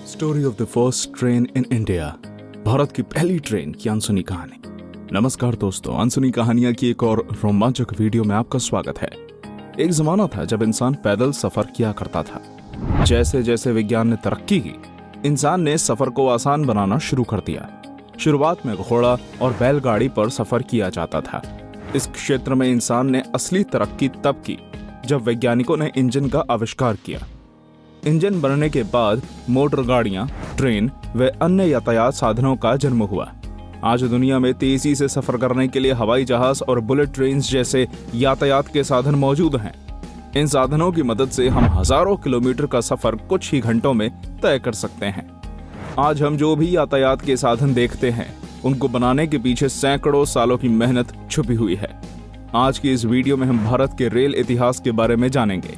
Story of the first train in India. Bharat की पहली train की अनसुनी कहानी। नमस्कार दोस्तों, अनसुनी कहानियां की एक और रोमांचक वीडियो में आपका स्वागत है। एक जमाना था जब इंसान पैदल सफर किया करता था। जैसे जैसे विज्ञान ने तरक्की की, इंसान ने सफर को आसान बनाना शुरू कर दिया। शुरुआत में घोड़ा और बैलगाड़ी पर सफर किया जाता था। इस क्षेत्र में इंसान ने असली तरक्की तब की जब वैज्ञानिकों ने इंजन का आविष्कार किया। इंजन बनने के बाद मोटर गाड़ियां, ट्रेन व अन्य यातायात साधनों का जन्म हुआ। आज दुनिया में तेजी से सफर करने के लिए हवाई जहाज और बुलेट ट्रेन जैसे यातायात के साधन मौजूद हैं। इन साधनों की मदद से हम हजारों किलोमीटर का सफर कुछ ही घंटों में तय कर सकते हैं। आज हम जो भी यातायात के साधन देखते हैं, उनको बनाने के पीछे सैकड़ों सालों की मेहनत छुपी हुई है। आज की इस वीडियो में हम भारत के रेल इतिहास के बारे में जानेंगे।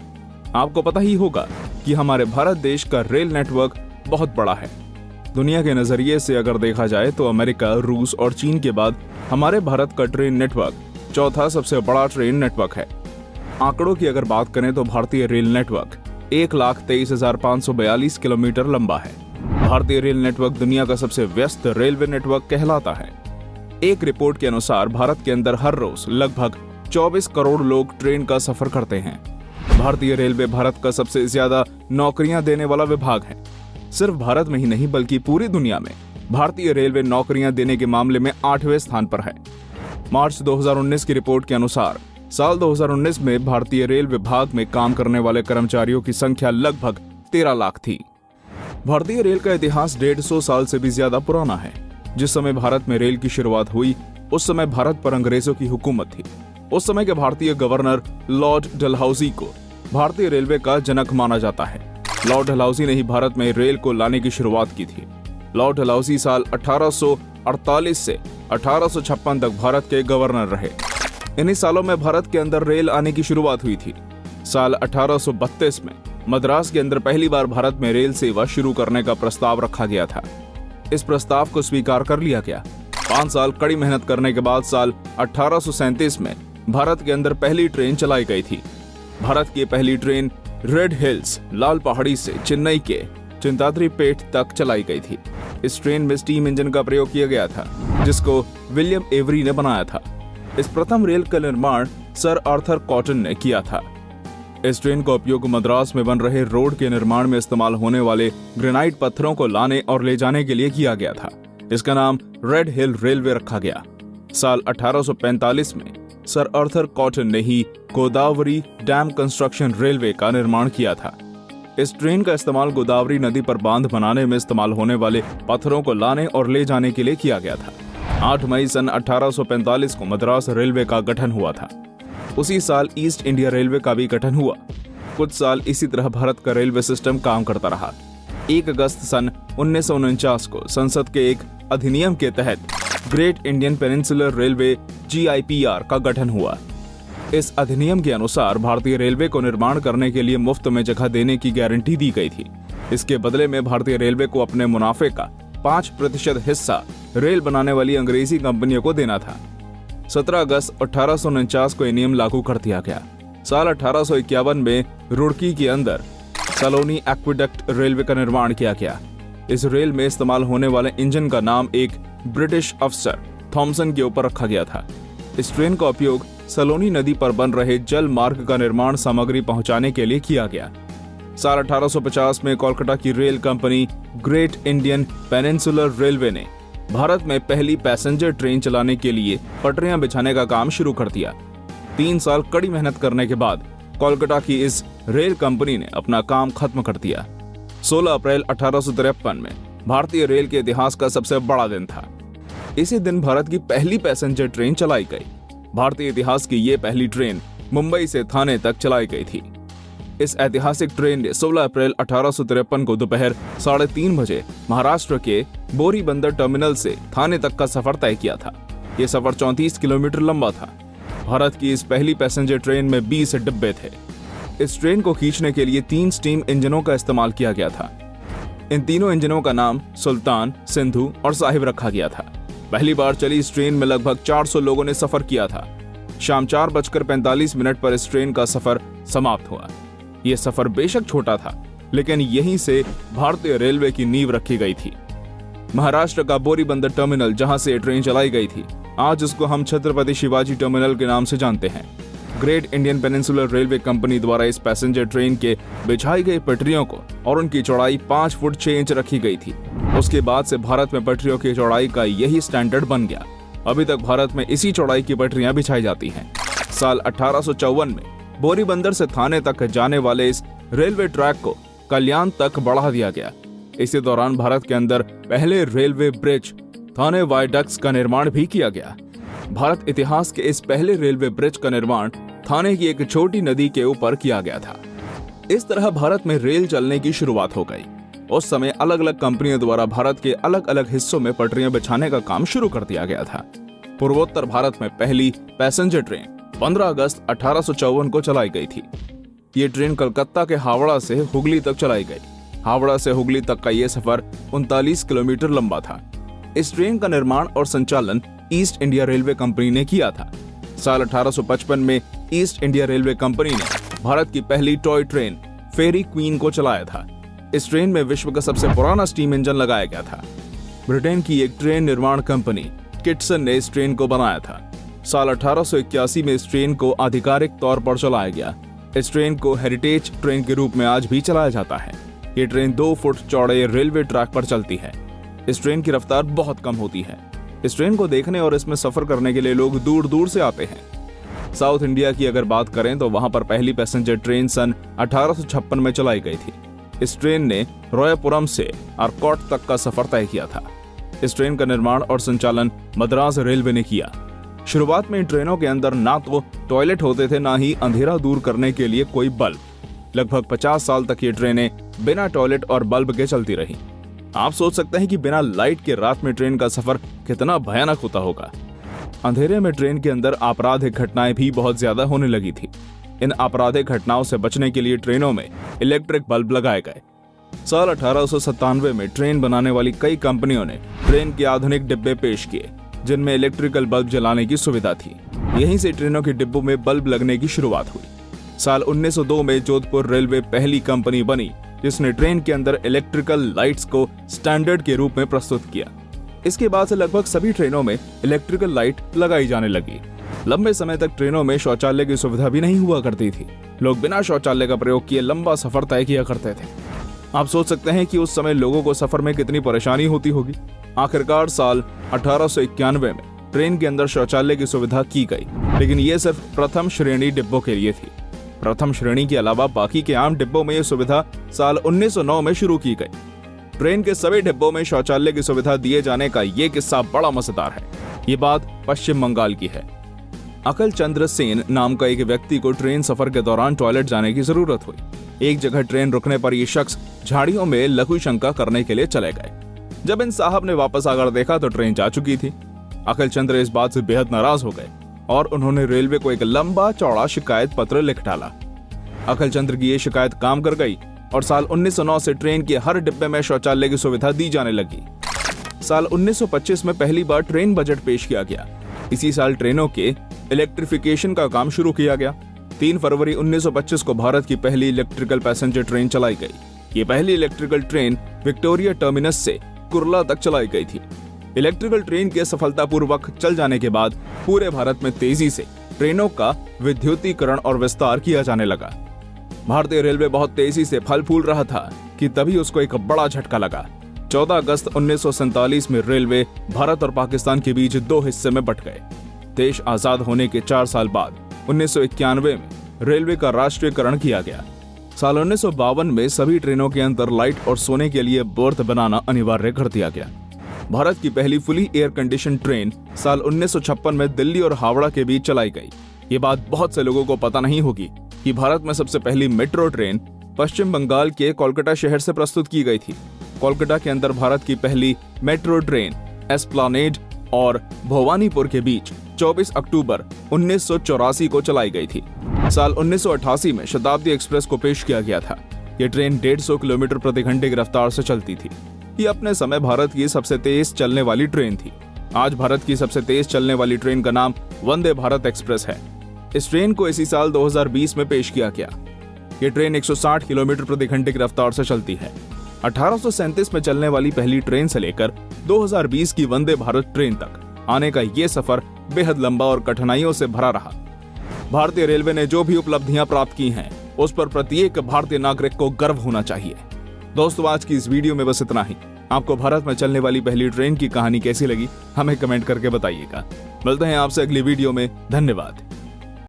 आपको पता ही होगा कि हमारे भारत देश का रेल नेटवर्क बहुत बड़ा है। दुनिया के नजरिए से अगर देखा जाए तो अमेरिका, रूस और चीन के बाद हमारे भारत का ट्रेन नेटवर्क चौथा सबसे बड़ा ट्रेन नेटवर्क है। आंकड़ों की अगर बात करें तो भारतीय रेल नेटवर्क 1,23,542 किलोमीटर लंबा है। भारतीय रेल नेटवर्क दुनिया का सबसे व्यस्त रेलवे नेटवर्क कहलाता है। एक रिपोर्ट के अनुसार भारत के अंदर हर रोज लगभग 24 करोड़ लोग ट्रेन का सफर करते हैं। भारतीय रेलवे भारत का सबसे ज्यादा नौकरियां देने वाला विभाग है। सिर्फ भारत में ही नहीं बल्कि पूरी दुनिया में भारतीय रेलवे नौकरियां देने के मामले में 8वें स्थान पर है। मार्च 2019 की रिपोर्ट के अनुसार साल 2019 में भारतीय रेल विभाग में काम करने वाले कर्मचारियों की संख्या लगभग 13 लाख थी। भारतीय रेल का इतिहास 150 साल से भी ज्यादा पुराना है। जिस समय भारत में रेल की शुरुआत हुई, उस समय भारत पर अंग्रेजों की हुकूमत थी। उस समय के भारतीय गवर्नर लॉर्ड डलहौजी को भारतीय रेलवे का जनक माना जाता है। लॉर्ड डलहौजी ने ही भारत में रेल को लाने की शुरुआत की थी। लॉर्ड डलहौजी साल 1848 से 1856 तक भारत के गवर्नर रहे। इन्हीं सालों में भारत के अंदर रेल आने की शुरुआत हुई थी। साल 1832 में मद्रास के अंदर पहली बार भारत में रेल सेवा शुरू करने का प्रस्ताव रखा गया था। इस प्रस्ताव को स्वीकार कर लिया गया। 5 साल कड़ी मेहनत करने के बाद साल 1837 में भारत के अंदर पहली ट्रेन चलाई गई थी। भारत की पहली ट्रेन रेड हिल्स, लाल पहाड़ी से चेन्नई के चिंताद्रीपेट तक चलाई गई थी। इस ट्रेन में स्टीम इंजन का प्रयोग किया गया था, जिसको विलियम एवरी ने बनाया था। इस प्रथम रेल का निर्माण सर आर्थर कॉटन ने किया था। इस ट्रेन का उपयोग मद्रास में बन रहे रोड के निर्माण में इस्तेमाल होने वाले ग्रेनाइट पत्थरों को लाने और ले जाने के लिए किया गया था। इसका नाम रेड हिल रेलवे रखा गया। साल 1845 में सर आर्थर कॉटन ने ही गोदावरी डैम कंस्ट्रक्शन रेलवे का निर्माण किया था। इस ट्रेन का इस्तेमाल गोदावरी नदी पर बांध बनाने में इस्तेमाल होने वाले पत्थरों को लाने और ले जाने के लिए किया गया था। 8 मई सन 1845 को मद्रास रेलवे का गठन हुआ था। उसी साल ईस्ट इंडिया रेलवे का भी गठन हुआ। कुछ साल इसी तरह भारत का रेलवे सिस्टम काम करता रहा। 1 अगस्त सन 1949 को संसद के एक अधिनियम के तहत great Indian peninsular railway GIPR का गठन हुआ। इस अधिनियम के अनुसार भारतीय रेलवे को निर्माण करने के लिए मुफ्त में जगह देने की गारंटी दी गई थी। इसके बदले में भारतीय रेलवे को अपने मुनाफे का 5% हिस्सा रेल बनाने वाली अंग्रेजी कंपनियों को देना था। 17 अगस्त 1849 को यह नियम लागू कर दिया गया। साल 1851 में रुड़की के अंदर सलोनी एक्विडक्ट रेलवे का निर्माण किया गया। इस रेल में इस्तेमाल होने वाले इंजन का नाम एक ब्रिटिश अफसर थॉमसन के ऊपर रखा गया था। इस ट्रेन का उपयोग सलोनी नदी पर बन रहे जल मार्ग का निर्माण सामग्री पहुंचाने के लिए किया गया। साल 1850 में कोलकाता की rail company great Indian peninsular railway ने भारत में पहली पैसेंजर ट्रेन चलाने के लिए पटरियां बिछाने का काम शुरू कर दिया। 3 साल कड़ी मेहनत करने के बाद कोलकाता की इस रेल कंपनी ने अपना काम खत्म कर दिया। 16 अप्रैल 1853 में भारतीय रेल के इतिहास का सबसे बड़ा दिन था। इसी दिन भारत की पहली पैसेंजर ट्रेन चलाई गई। भारतीय इतिहास की ये पहली ट्रेन मुंबई से थाने तक चलाई गई थी। इस ऐतिहासिक ट्रेन ने 16 अप्रैल 1853 को दोपहर 3:30 बजे महाराष्ट्र के बोरीबंदर टर्मिनल से थाने तक का सफर तय किया था। ये सफर 34 किलोमीटर लंबा था। भारत की इस पहली पैसेंजर ट्रेन में 20 डिब्बे थे। इस ट्रेन को खींचने के लिए 3 स्टीम इंजनों का इस्तेमाल किया गया था। इन तीनों इंजनों का नाम सुल्तान, सिंधु और साहिब रखा गया था। पहली बार चली इस ट्रेन में लगभग 400 लोगों ने सफर किया था। शाम 4:45 पर इस ट्रेन का सफर समाप्त हुआ। यह सफर बेशक छोटा था, लेकिन यहीं से भारतीय रेलवे की नींव रखी गई थी। महाराष्ट्र का बोरीबंदर टर्मिनल, जहां से ये ट्रेन चलाई गई थी, आज उसको हम छत्रपति शिवाजी टर्मिनल के नाम से जानते हैं। Great Indian peninsular railway company द्वारा इस पैसेंजर ट्रेन के बिछाई गई पटरियों को और उनकी चौड़ाई 5 फुट 6 इंच रखी गई थी। उसके बाद से भारत में पटरियों की चौड़ाई का यही स्टैंडर्ड बन गया। अभी तक भारत में इसी चौड़ाई की पटरियां बिछाई जाती हैं। साल 1854 में बोरीबंदर से थाने तक जाने वाले इस रेलवे ट्रैक को कल्याण तक बढ़ा दिया गया। इसी दौरान भारत के अंदर पहले रेलवे ब्रिज थाने वायडक्ट्स का निर्माण भी किया गया। भारत इतिहास के इस पहले रेलवे ब्रिज का निर्माण थाने की एक छोटी नदी के ऊपर किया गया था। इस तरह भारत में रेल चलने की शुरुआत हो गई। उस समय अलग अलग कंपनियों द्वारा भारत के अलग अलग हिस्सों में पटरियां बिछाने का काम शुरू कर दिया गया था। पूर्वोत्तर भारत में पहली पैसेंजर ट्रेन 15 अगस्त 1854 को चलाई गई थी। ये ट्रेन कलकत्ता के हावड़ा से हुगली तक चलाई गई। हावड़ा से हुगली तक का ये सफर 39 किलोमीटर लंबा था। इस ट्रेन का निर्माण और संचालन ईस्ट इंडिया रेलवे कंपनी ने किया था। साल 1855 में ईस्ट इंडिया रेलवे कंपनी ने भारत की पहली टॉय ट्रेन फेरी क्वीन को चलाया था। इस ट्रेन में विश्व का सबसे पुराना स्टीम इंजन लगाया गया था। ब्रिटेन की एक ट्रेन निर्माण कंपनी किटसन ने इस ट्रेन को बनाया था। साल 1881 में इस ट्रेन को आधिकारिक तौर पर चलाया गया। इस ट्रेन को हेरिटेज ट्रेन के रूप में आज भी चलाया जाता है। ये ट्रेन 2 फुट चौड़े रेलवे ट्रैक पर चलती है। इस ट्रेन की रफ्तार बहुत कम होती है। इस ट्रेन को देखने और इसमें सफर करने के लिए लोग दूर दूर से आते हैं। साउथ इंडिया की अगर बात करें तो वहां पर पहली पैसेंजर ट्रेन सन 1856 में चलाई गई थी। इस ट्रेन ने रोयापुरम से आरकोट तक का सफर तय किया था। इस ट्रेन का निर्माण और संचालन मद्रास रेलवे ने किया। शुरुआत में इन ट्रेनों के अंदर ना तो टॉयलेट होते थे, ना ही अंधेरा दूर करने के लिए कोई बल्ब। लगभग 50 साल तक ये ट्रेनें बिना टॉयलेट और बल्ब के चलती रही। आप सोच सकते हैं कि बिना लाइट के रात में ट्रेन का सफर कितना भयानक होता होगा। अंधेरे में ट्रेन के अंदर आपराधिक घटनाएं भी बहुत ज्यादा होने लगी थी। इन आपराधिक घटनाओं से बचने के लिए ट्रेनों में इलेक्ट्रिक बल्ब लगाए गए। साल 1897 में ट्रेन बनाने वाली कई कंपनियों ने ट्रेन के आधुनिक डिब्बे पेश किए, जिनमें इलेक्ट्रिकल बल्ब जलाने की सुविधा थी। यहीं से ट्रेनों के डिब्बों में बल्ब लगने की शुरुआत हुई। साल 1902 में जोधपुर रेलवे पहली कंपनी बनी जिसने ट्रेन के अंदर इलेक्ट्रिकल लाइट्स को स्टैंडर्ड के रूप में प्रस्तुत किया। इसके बाद से लगभग सभी ट्रेनों में इलेक्ट्रिकल लाइट लगाई जाने लगी। लंबे समय तक ट्रेनों में शौचालय की सुविधा भी नहीं हुआ करती थी। लोग बिना शौचालय का प्रयोग किए लंबा सफर तय किया करते थे। आप सोच सकते हैं कि उस समय लोगों को सफर में कितनी परेशानी होती होगी। आखिरकार साल 1891 में ट्रेन के अंदर शौचालय की सुविधा की गई, लेकिन ये सिर्फ प्रथम श्रेणी डिब्बों के लिए थी। प्रथम श्रेणी के अलावा बाकी के आम डिब्बों में यह सुविधा साल 1909 में शुरू की गई। ट्रेन के सभी डिब्बों में शौचालय की सुविधा दिए जाने का ये किस्सा बड़ा मजेदार है। ये बात पश्चिम बंगाल की है। अकल चंद्र सेन नाम का एक व्यक्ति को ट्रेन सफर के दौरान टॉयलेट जाने की जरूरत हुई। एक जगह ट्रेन रुकने पर ये शख्स झाड़ियों में लघु शंका करने के लिए चले गए। जब इन साहब ने वापस आकर देखा तो ट्रेन जा चुकी थी। अकल चंद्र इस बात से बेहद नाराज हो गए और उन्होंने रेलवे को एक लंबा चौड़ा शिकायत पत्र लिख डाला। अकल चंद्र की ये शिकायत काम कर गई और साल 1909 से ट्रेन के हर डिब्बे में शौचालय की सुविधा दी जाने लगी। साल 1925 में पहली बार ट्रेन बजट पेश किया गया। इसी साल ट्रेनों के इलेक्ट्रिफिकेशन का काम शुरू किया गया। 3 फरवरी 1925 को भारत की पहली इलेक्ट्रिकल पैसेंजर ट्रेन चलाई गई। ये पहली इलेक्ट्रिकल ट्रेन विक्टोरिया टर्मिनस से कुर्ला तक चलाई गई थी। इलेक्ट्रिकल ट्रेन के सफलतापूर्वक चल जाने के बाद पूरे भारत में तेजी से ट्रेनों का विद्युतीकरण और विस्तार किया जाने लगा। भारतीय रेलवे बहुत तेजी से फल फूल रहा था कि तभी उसको एक बड़ा झटका लगा। 14 अगस्त 1947 में रेलवे भारत और पाकिस्तान के बीच 2 हिस्से में बंट गए। देश आजाद होने के 4 साल बाद 1991 में रेलवे का राष्ट्रीयकरण किया गया। साल 1952 में सभी ट्रेनों के अंदर लाइट और सोने के लिए बर्थ बनाना अनिवार्य कर दिया गया। भारत की पहली फुली एयर कंडीशन ट्रेन साल 1956 में दिल्ली और हावड़ा के बीच चलाई गई। ये बात बहुत से लोगों को पता नहीं होगी कि भारत में सबसे पहली मेट्रो ट्रेन पश्चिम बंगाल के कोलकाता शहर से प्रस्तुत की गई थी। कोलकाता के अंदर भारत की पहली मेट्रो ट्रेन एस्प्लानेड और भवानीपुर के बीच 24 अक्टूबर 1984 को चलाई गई थी। साल 1988 में शताब्दी एक्सप्रेस को पेश किया गया था। ये ट्रेन 150 किलोमीटर प्रति घंटे की रफ्तार से चलती थी। ये अपने समय भारत की सबसे तेज चलने वाली ट्रेन थी। आज भारत की सबसे तेज चलने वाली ट्रेन का नाम वंदे भारत एक्सप्रेस है। इस ट्रेन को इसी साल 2020 में पेश किया गया। ये ट्रेन 160 किलोमीटर प्रति घंटे की रफ्तार से चलती है। 1837 में चलने वाली पहली ट्रेन से लेकर 2020 की वंदे भारत ट्रेन तक आने का ये सफर बेहद लंबा और कठिनाइयों से भरा रहा। भारतीय रेलवे ने जो भी उपलब्धियां प्राप्त की हैं, उस पर प्रत्येक भारतीय नागरिक को गर्व होना चाहिए। दोस्तों, आज की इस वीडियो में बस इतना ही। आपको भारत में चलने वाली पहली ट्रेन की कहानी कैसी लगी, हमें कमेंट करके बताइएगा। मिलते हैं आपसे अगली वीडियो में। धन्यवाद।